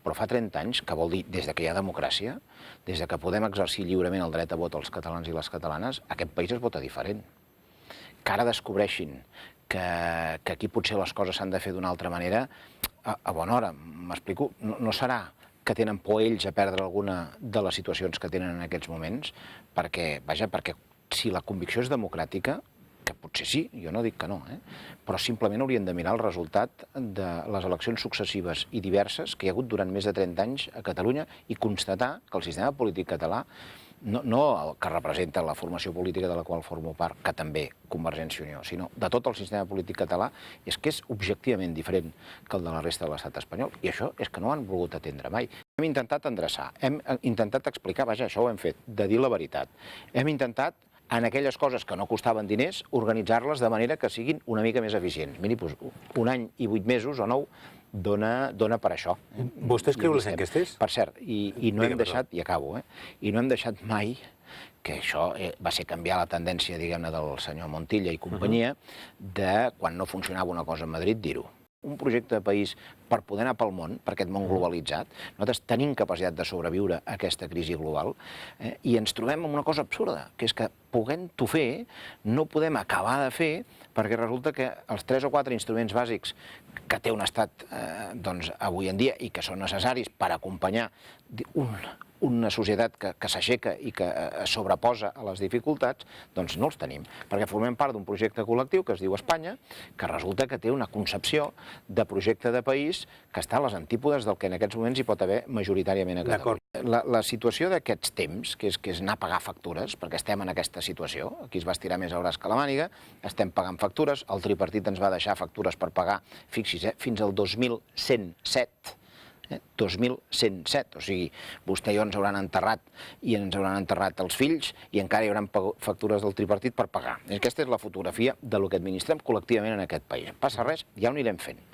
Però fa 30 anys, que vol dir des de que hi ha democràcia, des de que podem exercir lliurement el dret a vot als catalans i les catalanes, aquest país es vota diferent. Que ara descobreixin que aquí potser les coses s'han de fer d'una altra manera, a bona hora, m'explico, no serà que tenen por ells a perdre alguna de les situacions que tenen en aquests moments, perquè si la convicció és democràtica, que potser sí, jo no dic que no, però simplement haurien de mirar el resultat de les eleccions successives i diverses que hi ha hagut durant més de 30 anys a Catalunya i constatar que el sistema polític català, no el que representa la formació política de la qual formo part, que també Convergència i Unió, sinó de tot el sistema polític català, és que és objectivament diferent que el de la resta de l'estat espanyol. I això és que no ho han volgut atendre mai. Hem intentat endreçar, hem intentat explicar, vaja, això ho hem fet, de dir la veritat. Hem intentat, en aquelles coses que no costaven diners, organitzar-les de manera que siguin una mica més eficients. Miri, doncs, 1 any i 8 mesos o 9 dona per això. Vostè escriu les enquestes? Per cert, i no hem deixat, i acabo, i no hem deixat mai, que això va ser canviar la tendència, diguem-ne, del senyor Montilla i companyia, de quan no funcionava una cosa a Madrid, dir-ho. Un projecte de país per poder anar pel món, per aquest món globalitzat. Nosaltres tenim capacitat de sobreviure a aquesta crisi global i ens trobem amb una cosa absurda, que és que podent-ho fer, no podem acabar de fer perquè resulta que els 3 o 4 instruments bàsics que té un estat avui en dia i que són necessaris per acompanyar una societat que s'aixeca i que es sobreposa a les dificultats, doncs no els tenim, perquè formem part d'un projecte col·lectiu que es diu Espanya, que resulta que té una concepció de projecte de país que està a les antípodes del que en aquests moments hi pot haver majoritàriament a Catalunya. La situació d'aquests temps, que és anar a pagar factures, perquè estem en aquesta situació, aquí es va estirar més hores que la màniga, estem pagant factures, el tripartit ens va deixar factures per pagar, fixis, fins al 2107, 2107, o sigui, vostè i jo ens hauran enterrat i ens hauran enterrat els fills i encara hi haurà factures del tripartit per pagar. Aquesta és la fotografia del que administrem col·lectivament en aquest país. Passa res, ja ho anirem fent.